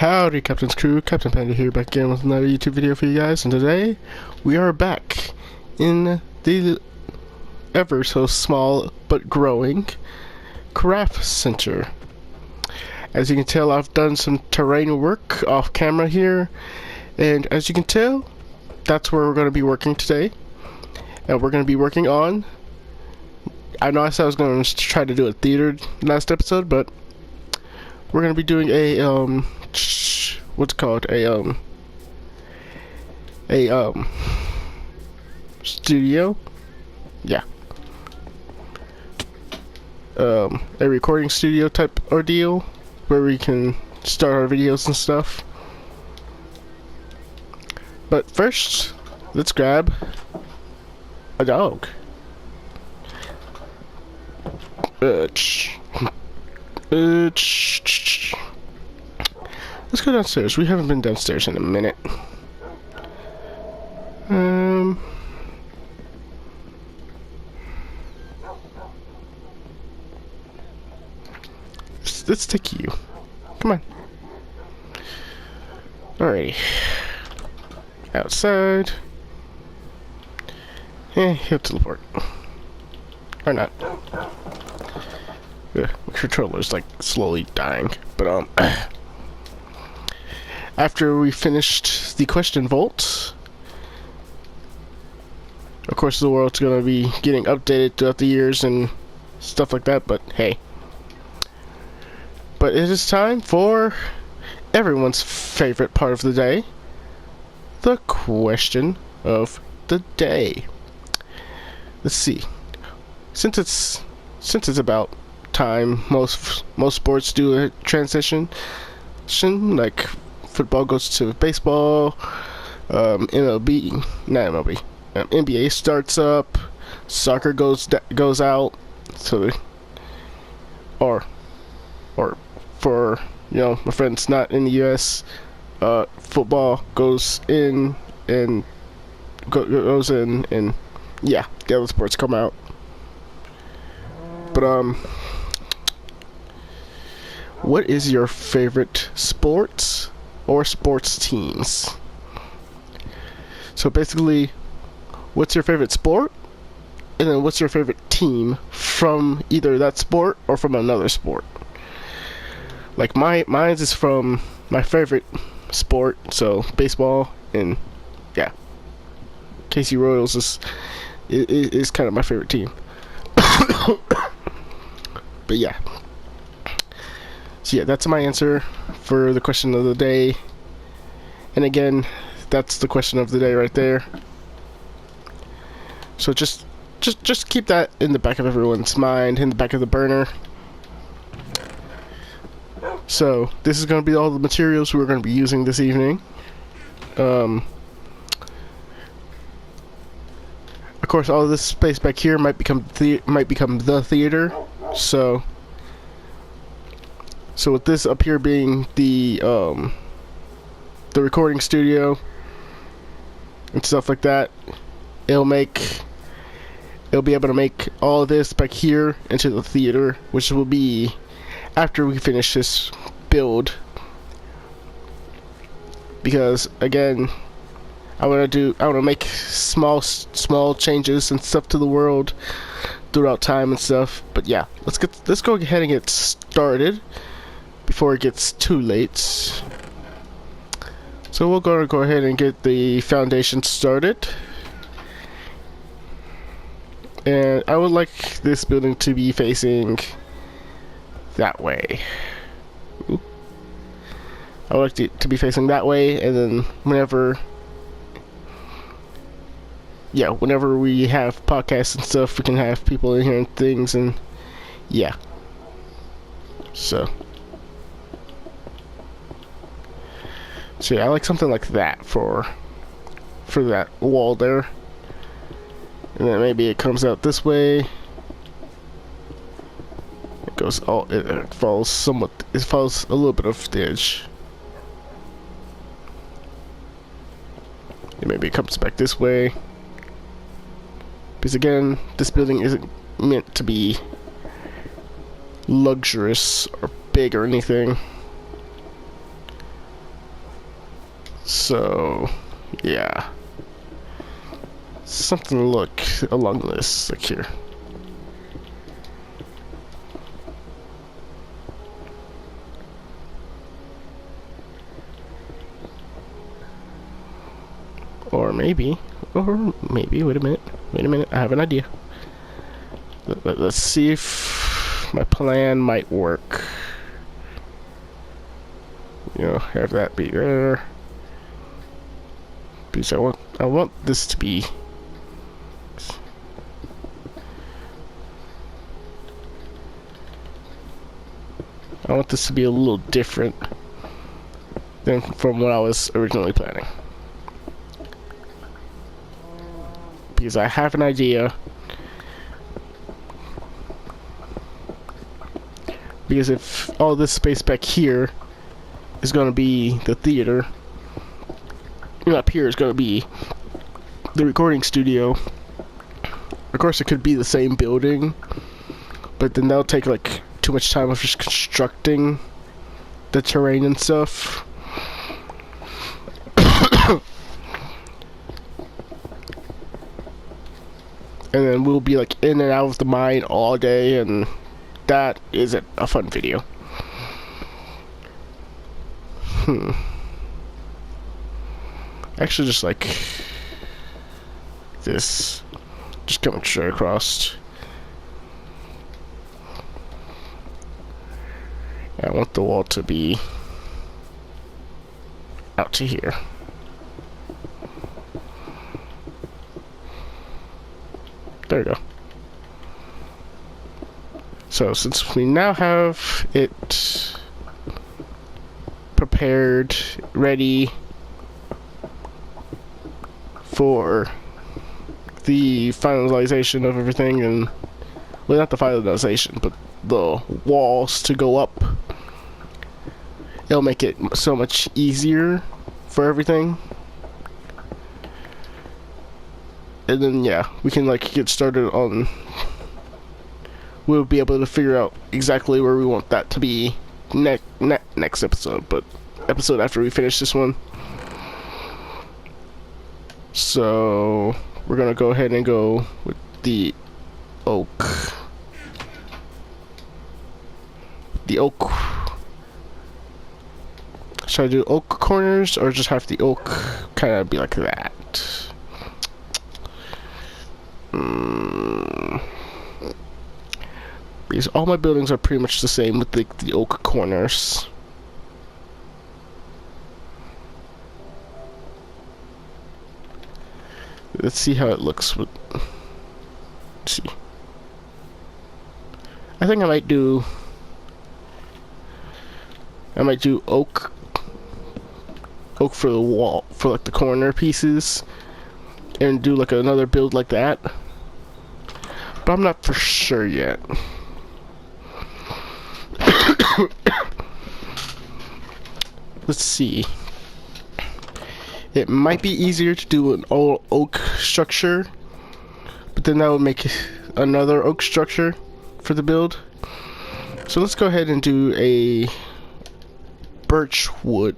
Howdy, Captain's crew. Captain Panda here, back again with another YouTube video for you guys, and today we are back in the ever so small but growing craft center. As you can tell, I've done some terrain work off camera here, and as you can tell, that's where we're going to be working today. And we're going to be working on, I know I said I was going to try to do a theater last episode, but we're going to be doing a what's it called, a studio, yeah, a recording studio type ordeal where we can start our videos and stuff. But first, let's grab a dog. Let's go downstairs. We haven't been downstairs in a minute. Let's take you. Come on. Alrighty. Outside. He'll teleport. Or not. My controller's like slowly dying. But after we finished the question vault, of course the world's gonna be getting updated throughout the years and stuff like that, but hey. But it is time for everyone's favorite part of the day, the question of the day. Let's see. Since it's about time, most sports do a transition, like football goes to baseball, MLB, not MLB, NBA starts up, soccer goes out, so or for, you know, my friends not in the US, football goes in and goes in, and yeah, the other sports come out. But what is your favorite sports or sports teams? So basically, what's your favorite sport, and then what's your favorite team from either that sport or from another sport? Like mine is from my favorite sport, so baseball, and yeah, KC Royals is kind of my favorite team. But yeah. So yeah, that's my answer for the question of the day. And again, that's the question of the day right there. So just keep that in the back of everyone's mind, in the back of the burner. So this is going to be all the materials we're going to be using this evening. Of course, all of this space back here might become the theater. So with this up here being the recording studio and stuff like that, it'll be able to make all of this back here into the theater, which will be after we finish this build. Because again, I want to make small changes and stuff to the world throughout time and stuff. But yeah, let's go ahead and get started before it gets too late. So we're gonna go ahead and get the foundation started. And I would like this building to be facing that way. Ooh. I would like it to be facing that way, and then whenever we have podcasts and stuff, we can have people in here and things, and yeah. So yeah, I like something like that for that wall there. And then maybe it comes out this way. It follows a little bit of the edge. And maybe it comes back this way. Because again, this building isn't meant to be luxurious or big or anything. So, yeah. Something to look along this, like here. Or maybe, wait a minute, I have an idea. Let's see if my plan might work. You know, have that be there. Because I want this to be a little different than from what I was originally planning. Because I have an idea. Because if all this space back here is going to be the theater, and up here is going to be the recording studio, of course it could be the same building, but then that'll take like too much time of just constructing the terrain and stuff. And then we'll be like in and out of the mine all day, and that isn't a fun video. Actually, just like this, just coming straight across. I want the wall to be out to here. There we go. So since we now have it prepared, ready for the finalization of everything, and well, not the finalization, but the walls to go up, it'll make it so much easier for everything. And then yeah, we can like get started on, we'll be able to figure out exactly where we want that to be next episode, but episode after we finish this one. So we're gonna go ahead and go with the oak. Should I do oak corners or just have the oak kind of be like that? Because all my buildings are pretty much the same with the oak corners. Let's see how it looks with. Let's see. I think I might do oak for the wall, for like the corner pieces, and do like another build like that. But I'm not for sure yet. Let's see. It might be easier to do an all oak structure, but then that would make another oak structure for the build. So let's go ahead and do a birch wood.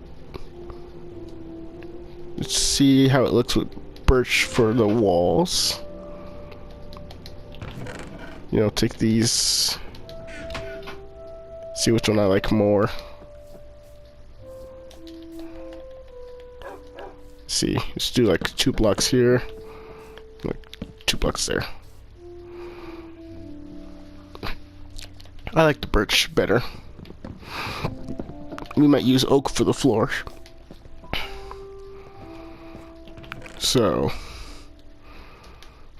Let's see how it looks with birch for the walls. You know, take these, see which one I like more. See, let's do like 2 blocks here, like 2 blocks there. I like the birch better. We might use oak for the floor. So,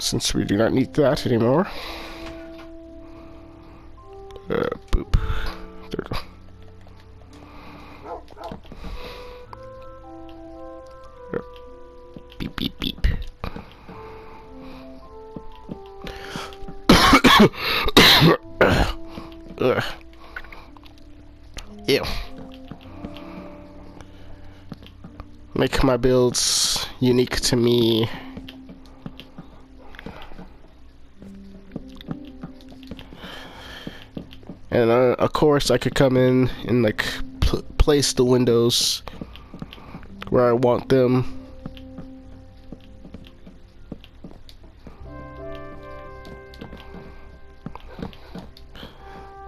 since we do not need that anymore, boop. There we go. Beep, beep, beep. Ew. Make my builds unique to me. And of course I could come in and like place the windows where I want them.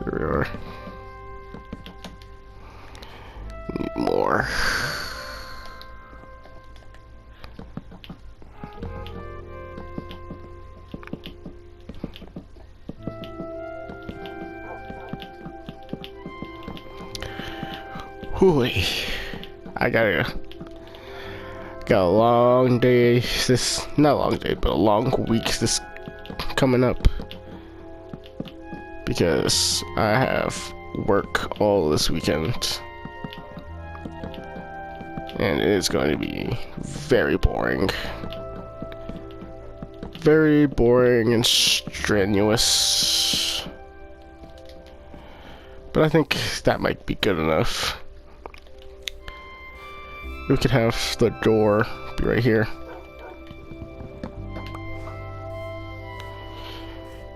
There we are. Need more. Hooey. I got a long day, not a long day, but a long week this coming up, because I have work all this weekend, and it is going to be very boring and strenuous, but I think that might be good enough. We could have the door be right here.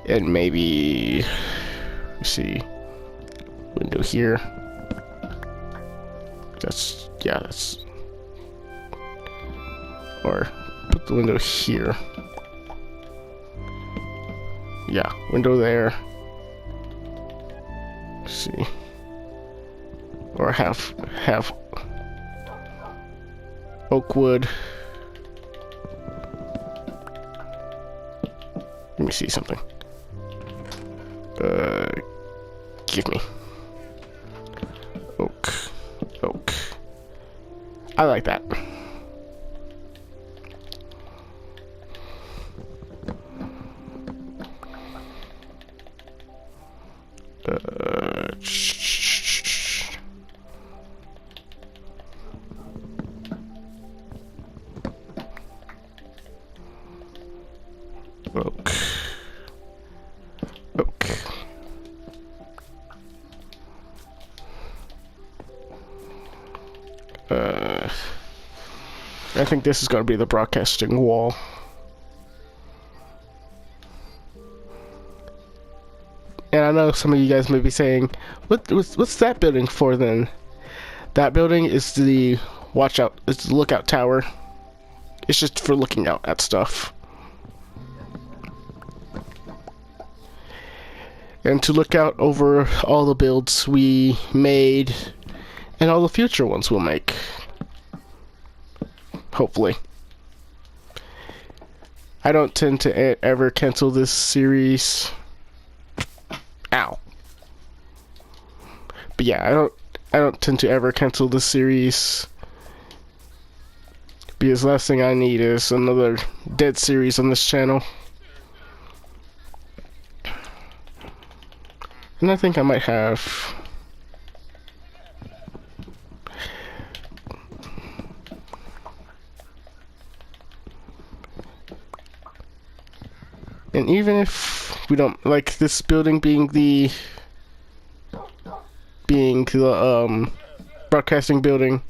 And maybe, let's see, window here. That's, or put the window here. Yeah, window there. Let's see. Or have oak wood. Let me see something. Give me oak. I like that. Oak. I think this is going to be the broadcasting wall. And I know some of you guys may be saying, what's that building for then? That building is the it's the lookout tower. It's just for looking out at stuff. And to look out over all the builds we made and all the future ones we'll make. Hopefully. I don't tend to ever cancel this series. Ow. But yeah, I don't tend to ever cancel this series, because last thing I need is another dead series on this channel. And I think I might have and even if we don't like this building being the broadcasting building,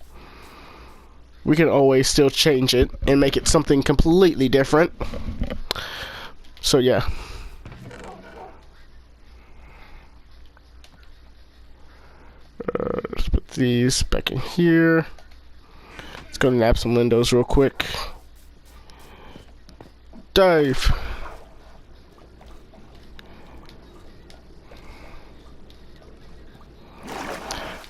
we can always still change it and make it something completely different. So yeah. Let's put these back in here. Let's go nab some windows real quick. Dive.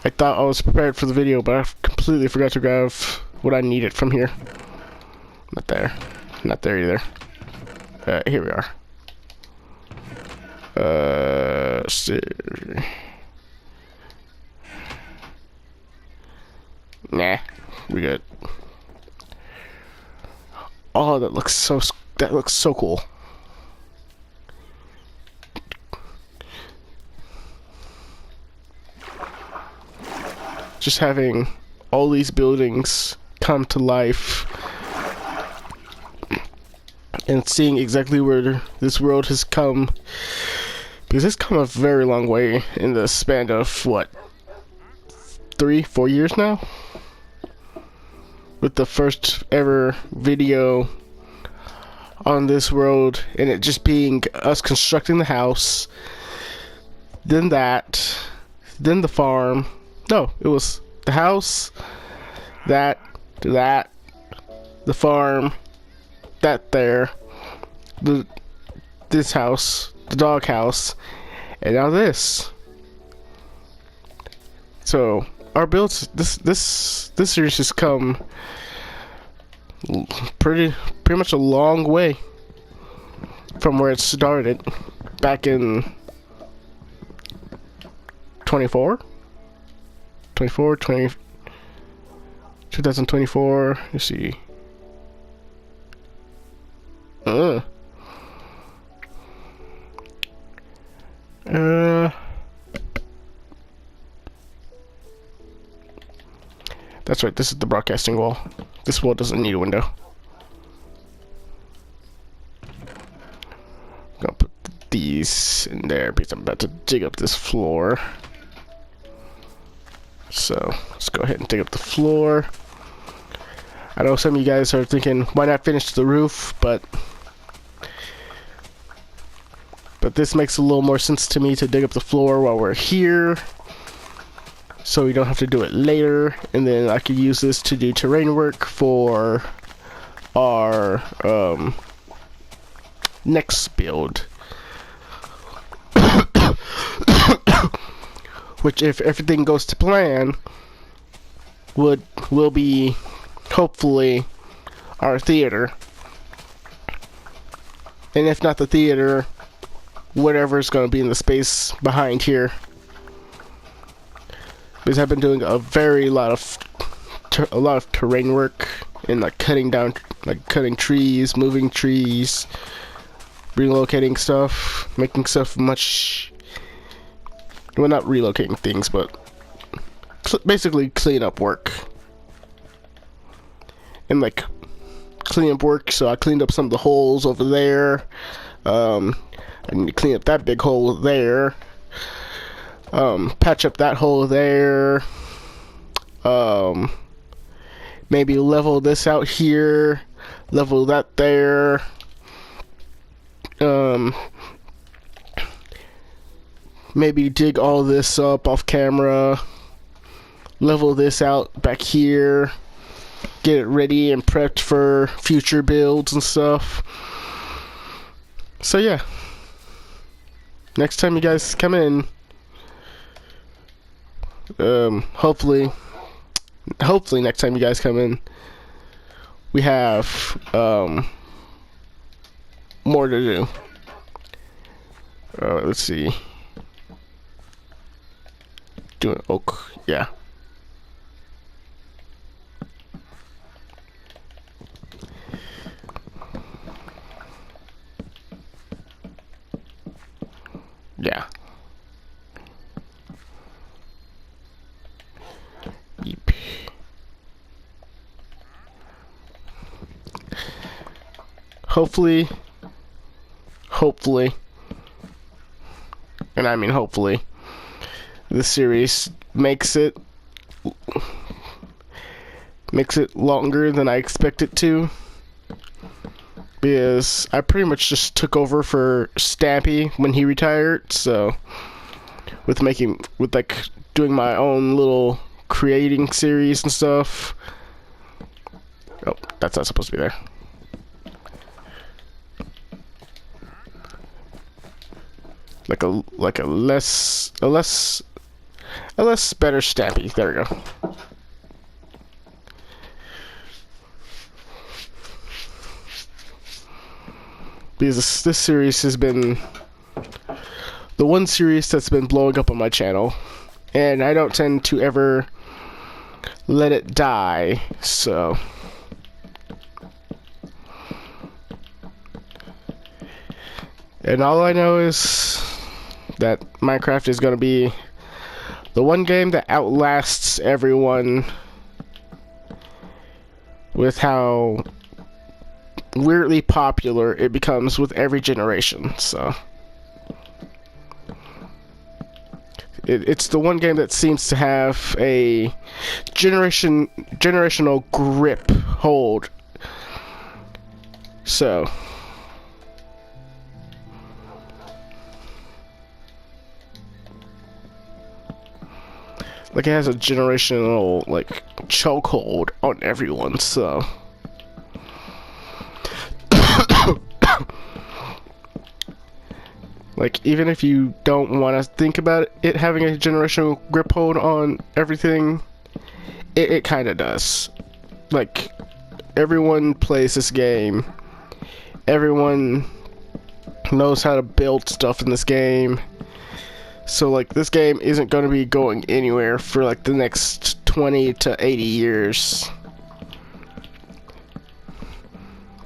I thought I was prepared for the video, but I completely forgot to grab what I needed from here. Not there. Not there either. Here we are. So nah, we good. Oh, that looks so cool. Just having all these buildings come to life and seeing exactly where this world has come, because it's come a very long way in the span of what, 3-4 years now, with the first ever video on this world, and it just being us constructing the house, then the farm. No, it was the house, that, that, the farm, that there, this house, the dog house, and now this. So our builds, this series has come pretty much a long way from where it started back in 2024. Let's see. That's right, this is the broadcasting wall. This wall doesn't need a window. Gonna put these in there because I'm about to dig up this floor. So let's go ahead and dig up the floor. I know some of you guys are thinking, why not finish the roof? But this makes a little more sense to me to dig up the floor while we're here, so we don't have to do it later. And then I could use this to do terrain work for our next build. Which, if everything goes to plan, will be hopefully our theater. And if not the theater, whatever's going to be in the space behind here. Because I've been doing a lot of terrain work and like cutting trees, moving trees, relocating stuff, making stuff much. Well, not relocating things, but basically clean up work. And like clean up work, so I cleaned up some of the holes over there. I need to clean up that big hole there. Patch up that hole there. Maybe level this out here. Level that there. Maybe dig all this up off camera. Level this out back here. Get it ready and prepped for future builds and stuff. So yeah. Next time you guys come in, hopefully next time you guys come in, we have more to do. Let's see. Doing oak, yeah. Yeah. Yep. Hopefully, and I mean hopefully, this series makes it longer than I expect it to, because I pretty much just took over for Stampy when he retired. So with doing my own little creating series and stuff. Oh, that's not supposed to be there. Like a less better Stampy. There we go. Because this series has been the one series that's been blowing up on my channel, and I don't tend to ever let it die. So and all I know is that Minecraft is going to be the one game that outlasts everyone with how weirdly popular it becomes with every generation. So it's the one game that seems to have a generational grip hold. So Like, it has a generational, like, chokehold on everyone, so. Like, even if you don't want to think about it having a generational grip hold on everything, it kind of does. Like, everyone plays this game. Everyone knows how to build stuff in this game. So, like, this game isn't going to be going anywhere for, like, the next 20 to 80 years.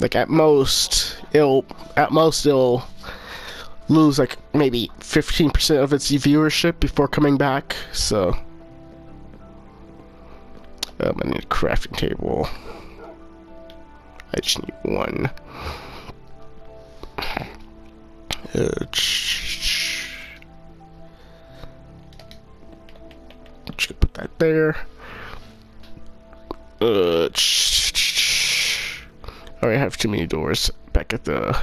Like, at most, it'll lose, like, maybe 15% of its viewership before coming back, so. I need a crafting table. I just need one. Just gonna put that there. Alright, I have too many doors back at the.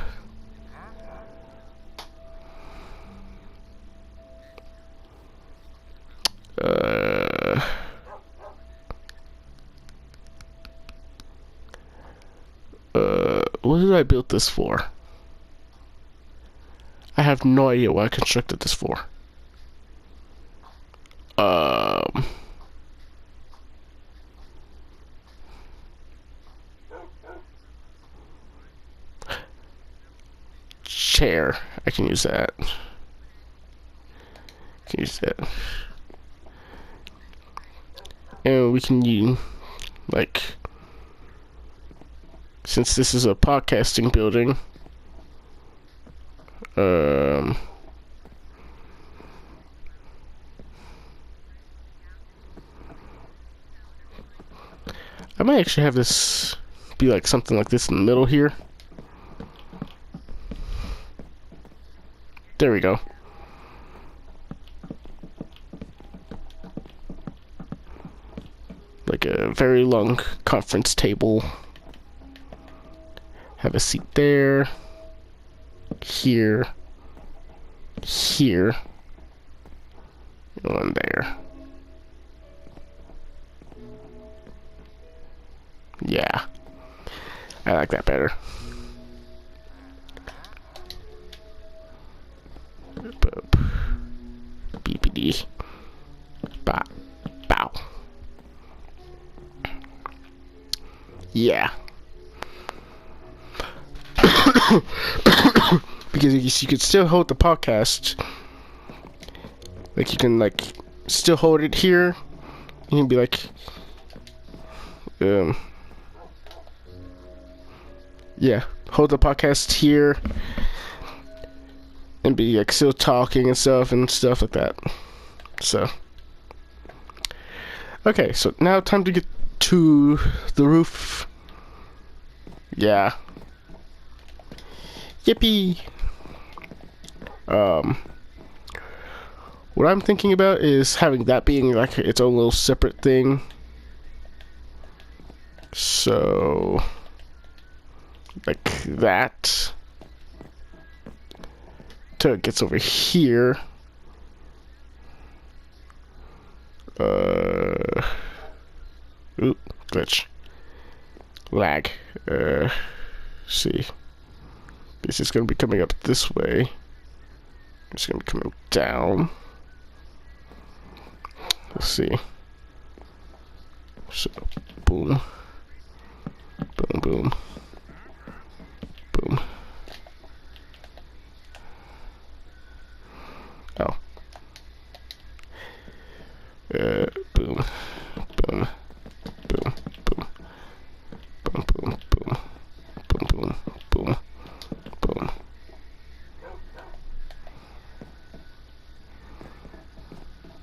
What did I build this for? I have no idea what I constructed this for. Chair. I can use that. And we can use, like, since this is a podcasting building, I might actually have this be like something like this in the middle here. There we go. Like a very long conference table. Have a seat there. Here. Here. And one there. Yeah. I like that better. Boop. BPD. Bow. Bow. Yeah. Because you could still hold the podcast. Like, you can, like, still hold it here. You can be like, yeah, hold the podcast here. And be, like, still talking and stuff like that. So. Okay, so now time to get to the roof. Yeah. Yippee! What I'm thinking about is having that being like its own little separate thing. So, like that. Till it gets over here. Oop, glitch. Lag. See. This is going to be coming up this way. It's going to be coming down. Let's see. So, boom. Boom, boom. Boom. Oh. Boom. Boom. Boom. Boom. Boom, boom, boom. Boom, boom, boom. Boom.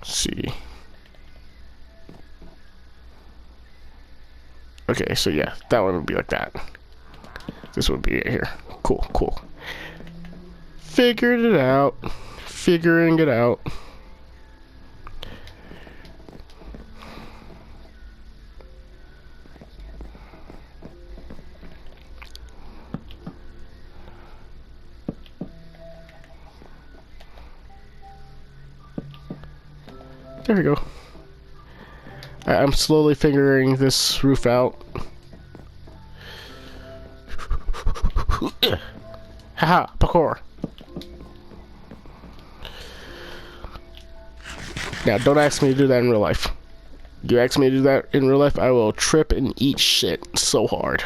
See. Okay, so yeah, that one would be like that. This would be it here. Cool, cool. Figured it out. Figuring it out. There we go. I'm slowly figuring this roof out. Haha, parkour. Now, don't ask me to do that in real life. You ask me to do that in real life, I will trip and eat shit so hard.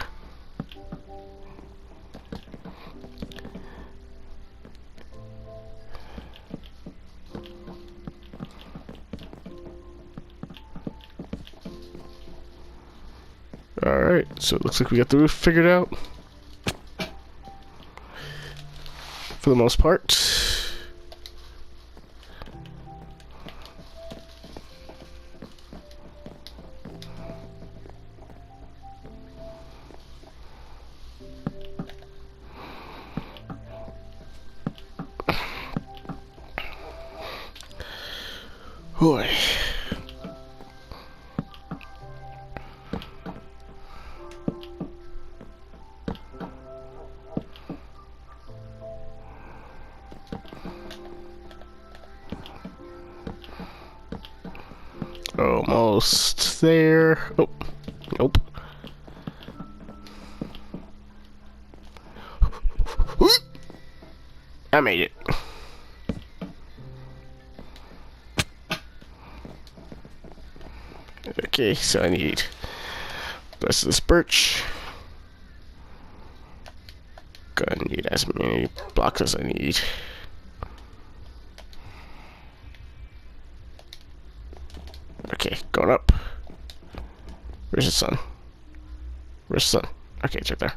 Alright, so it looks like we got the roof figured out. For the most part. Boy. Almost there. Oh, nope. I made it. Okay, so I need the rest of this birch. Gonna need as many blocks as I need. Okay, going up. Where's the sun? Where's the sun? Okay, it's right there.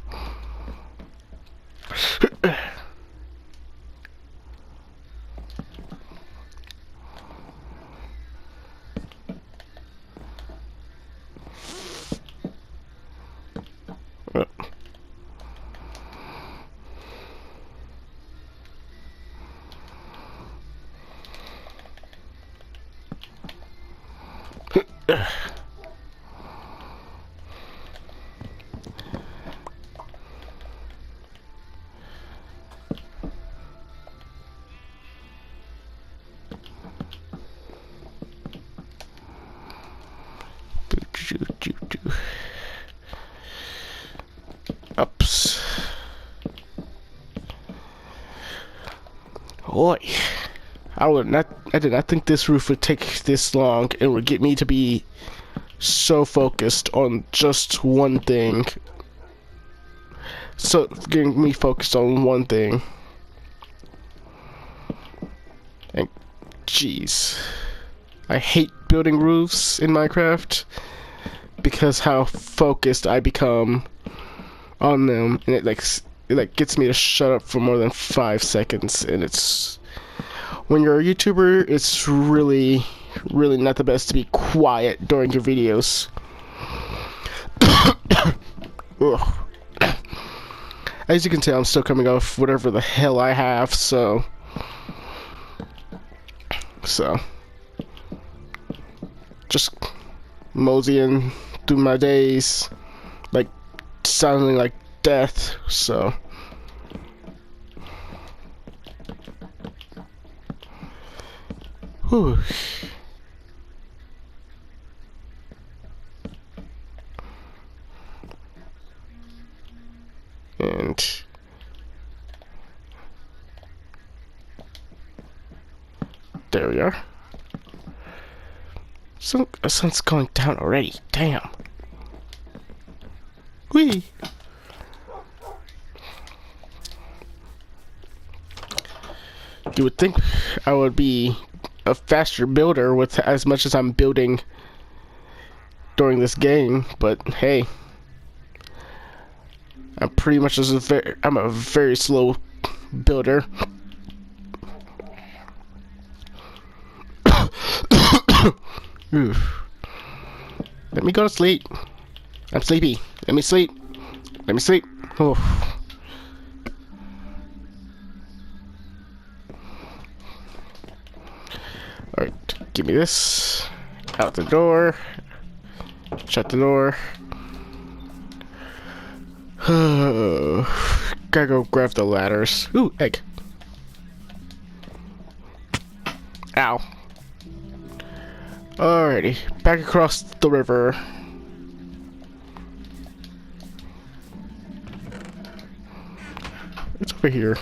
Ups. Boy, I did not think this roof would take this long and would get me to be so focused on just one thing. So getting me focused on one thing. And jeez, I hate building roofs in Minecraft because how focused I become on them, and it gets me to shut up for more than 5 seconds. And it's, when you're a YouTuber, it's really not the best to be quiet during your videos. As you can tell, I'm still coming off whatever the hell I have, so just moseying through my days, like sounding like death. So whew. And there we are. So the sun's going down already. Damn. Whee! You would think I would be a faster builder with as much as I'm building during this game, but hey, I'm pretty much I'm a very slow builder. Let me go to sleep. I'm sleepy. Let me sleep. Let me sleep. Oh. Alright, give me this. Out the door. Shut the door. Gotta go grab the ladders. Ooh, egg. Ow. Alrighty, back across the river. It's over here.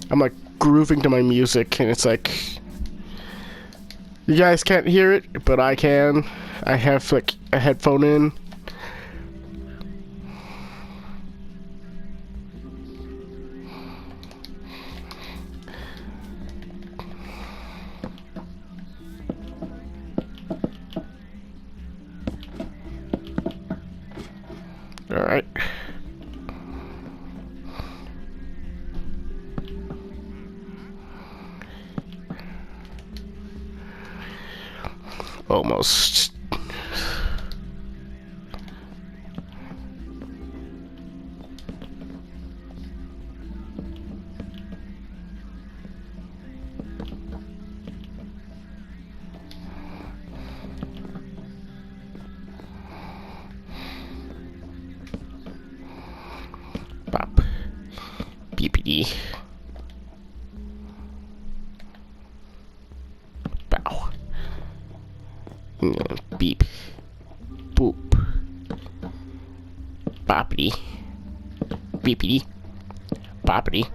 I'm like grooving to my music, and it's like you guys can't hear it, but I can. I have like a headphone in. All right. Almost. Pop. Beepity. Bow. Beep. Boop. Boppity. Beepity. Boppity.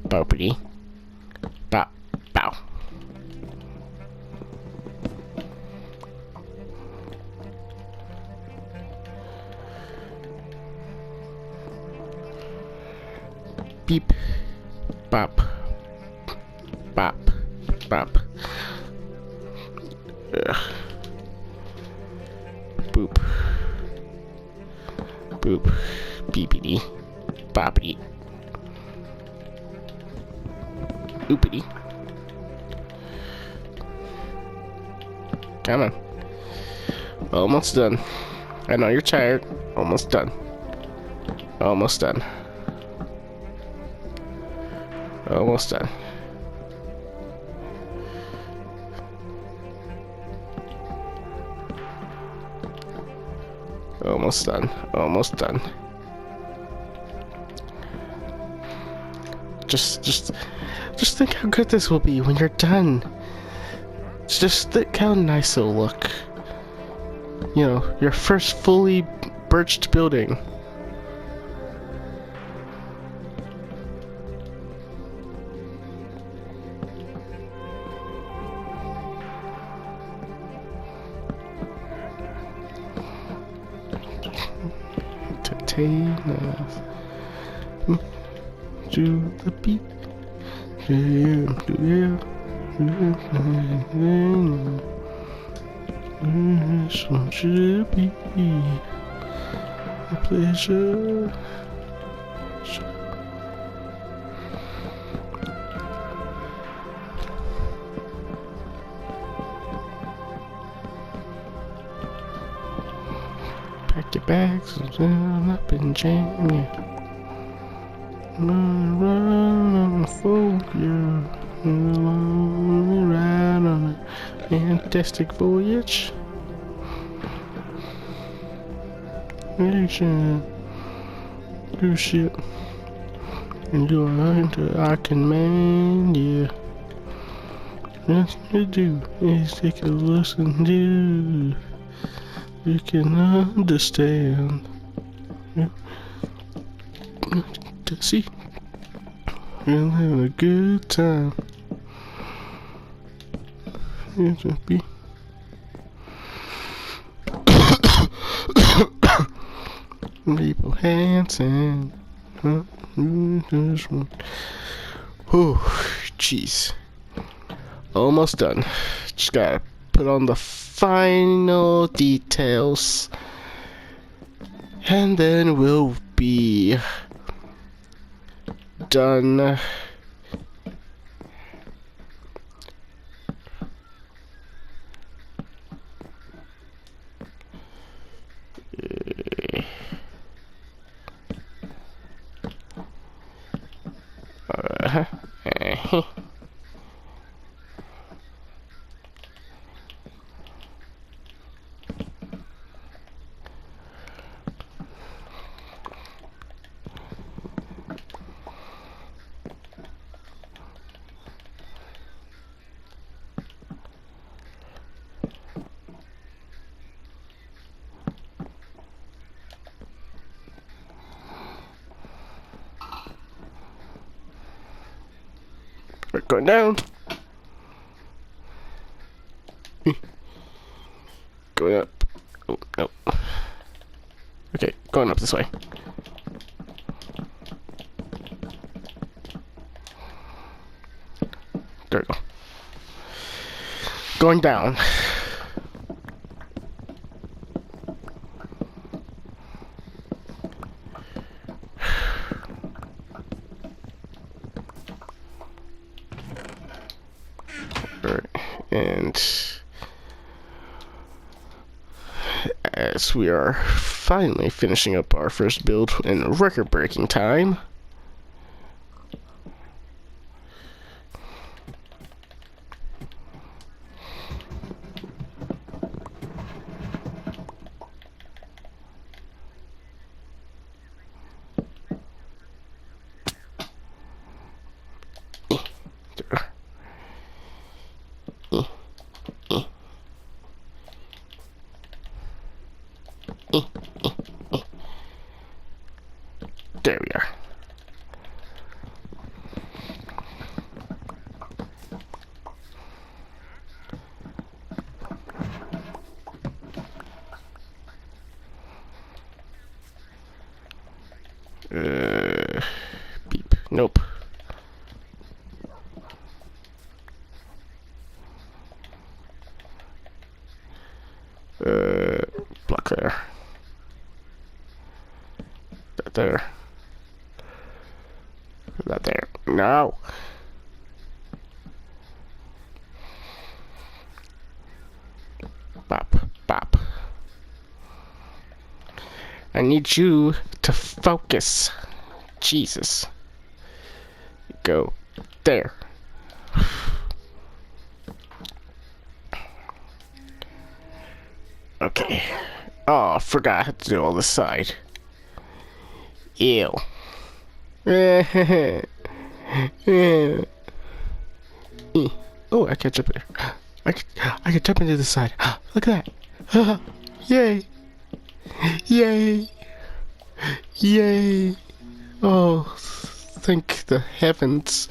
Boppity. Bop. Bow. Beep. Bop. Bop. Bop. Ugh. Boop. Boop. Beepity. Boppity. Oopity. Come on. Almost done. I know you're tired. Almost done. Almost done. Almost done. Almost done. Almost done. Just think how good this will be when you're done. Just think how nice it'll look. You know, your first fully birched building. To the beat, so should it be a pleasure? Pack your bags and up and jam, yeah. Run on the folk, yeah. Ride on a fantastic voyage. Nation, do shit. And you are into I can man, yeah. That's what you do is take a listen to. You can understand. Yeah. See, we're having a good time. It should be. People handsome. This one. Oh, jeez. Almost done. Just gotta put on the final details. And then we'll be done. We're going down. Going up. Oh, no. Okay, going up this way. There we go. Going down. Alright, and as we are finally finishing up our first build in record-breaking time, there we are. Beep. Nope. Block there. That there. That there. No. Bop. Bop. I need you to focus. Jesus. Go there. Okay. Oh, I forgot I had to do all this side. Ew. Oh, I can't jump there. I can jump into the side. Look at that. Yay. Yay. Yay. Oh, thank the heavens.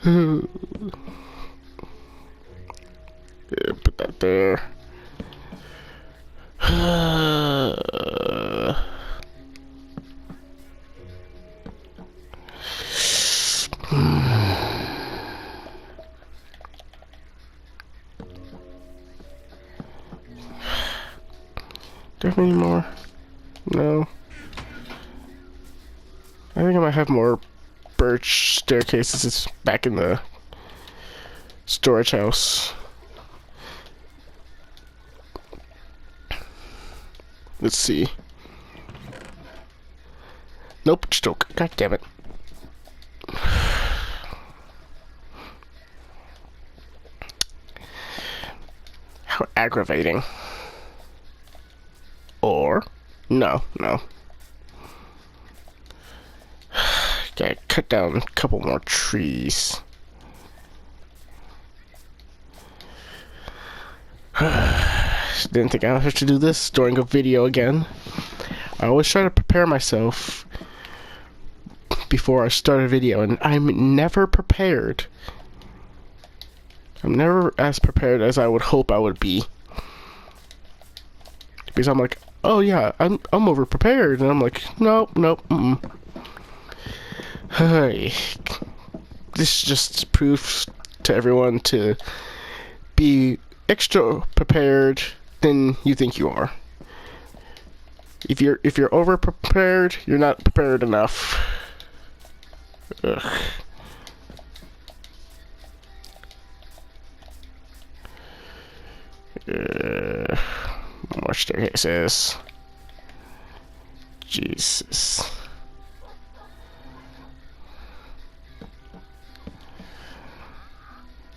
Put that there. Do I have any more? No. I think I might have more birch staircases. It's back in the storage house. Let's see. Nope, stoke. God damn it. How aggravating. Or, no. Gotta cut down a couple more trees. Didn't think I would have to do this during a video again. I always try to prepare myself before I start a video, and I'm never prepared. I'm never as prepared as I would hope I would be. Because I'm like, oh yeah, I'm over prepared, and I'm like, nope. Hey, this just proves to everyone to be extra prepared than you think you are. If you're over prepared, you're not prepared enough. Ugh. More staircases. Jesus.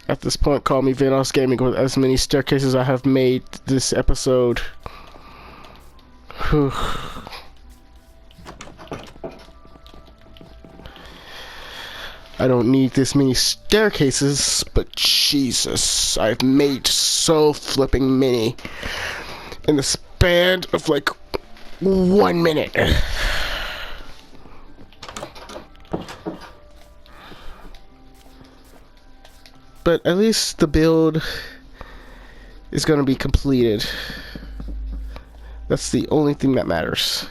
At this point, call me Venos Gaming with as many staircases I have made this episode. Whew. I don't need this many staircases, but Jesus, I've made so flipping many in the span of like 1 minute. but at least the build is going to be completed. That's the only thing that matters.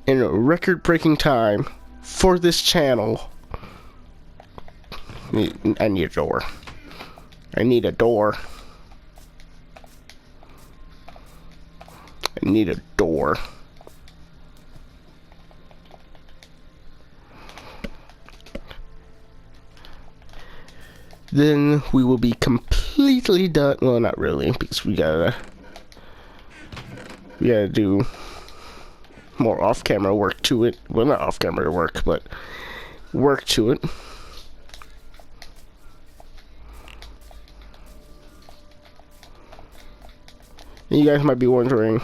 In a record-breaking time for this channel. I need a door. I need a door. I need a door. Then we will be completely done. Well, not really, because we gotta do more off-camera work to it. Well, not off-camera work, but work to it. And you guys might be wondering,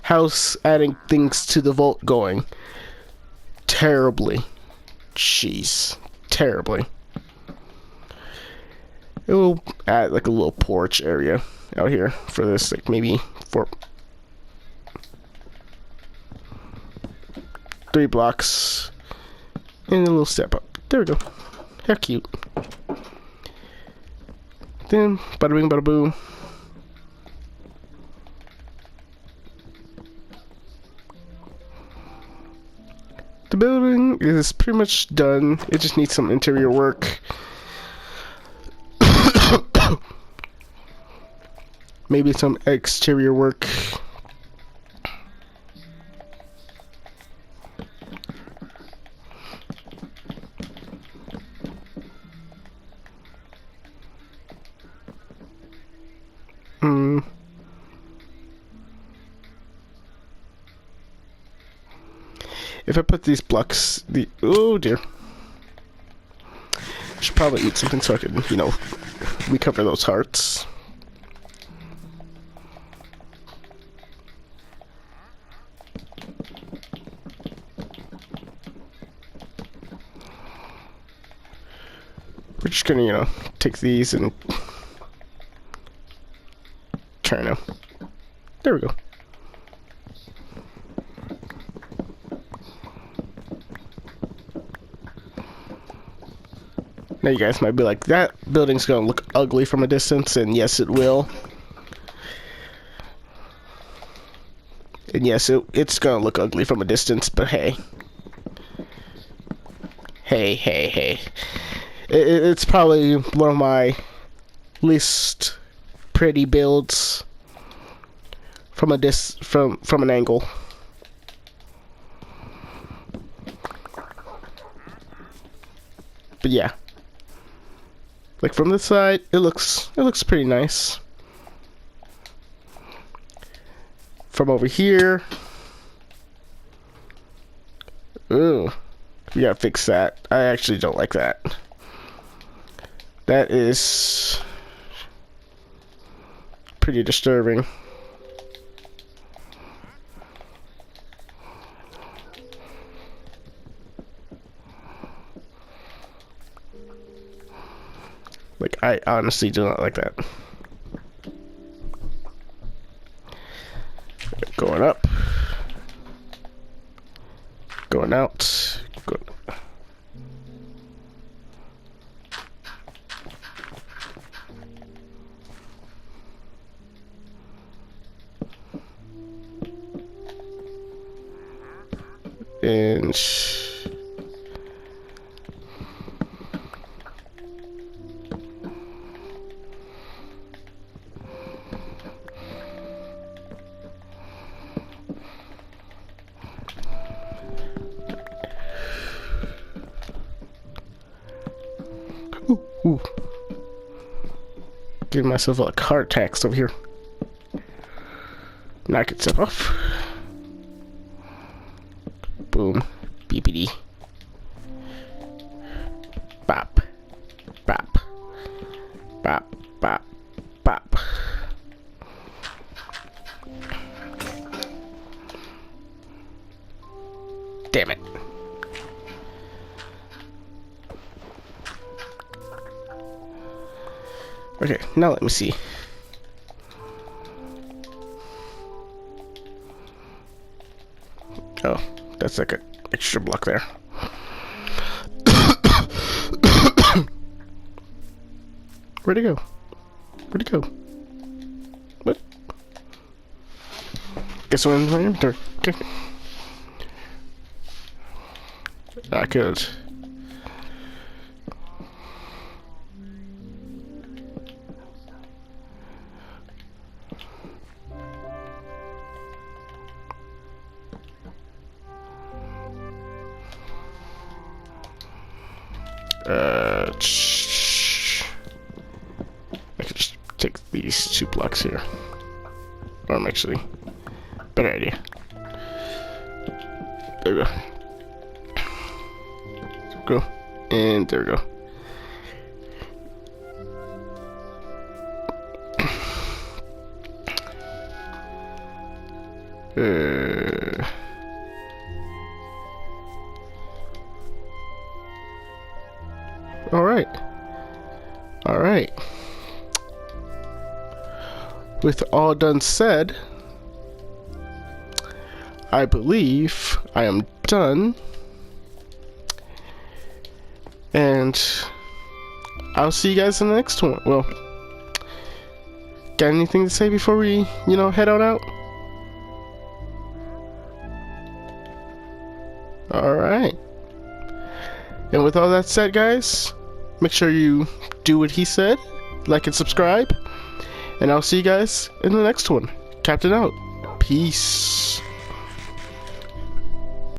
how's adding things to the vault going? Terribly. Jeez. Terribly. It will add like a little porch area out here for this, like maybe for 3 blocks and a little step up. There we go. How cute. Then bada bing bada boom. The building is pretty much done. It just needs some interior work. Maybe some exterior work. If I put these blocks, oh dear. I should probably eat something so I can, you know, recover those hearts. We're just gonna, you know, take these and try to. There we go. Now you guys might be like, that building's gonna look ugly from a distance, and yes, it will. And yes, it's gonna look ugly from a distance, but hey. Hey. It's probably one of my least pretty builds from from an angle. But yeah. Like from this side, it looks pretty nice. From over here, ooh, we gotta fix that. I actually don't like that. That is pretty disturbing. Like, I honestly do not like that. Going up. Going out. Going. And ooh. Giving myself like heart attacks over here. Knock itself off. Boom. BPD. Bop. Bop. Bop. Bop. Bop. Damn it. Okay, now let me see. Oh, that's like an extra block there. Where'd he go? Where'd he go? What? Guess I'm in my inventory. Okay. I could. I could just take these 2 blocks here. Or I'm actually, better idea. There we go. Go. And there we go. Alright. Alright. With all done said, I believe I am done. And I'll see you guys in the next one. Well, got anything to say before we, head on out? Alright. And with all that said, guys, make sure you do what he said, like and subscribe, and I'll see you guys in the next one. Captain out. Peace.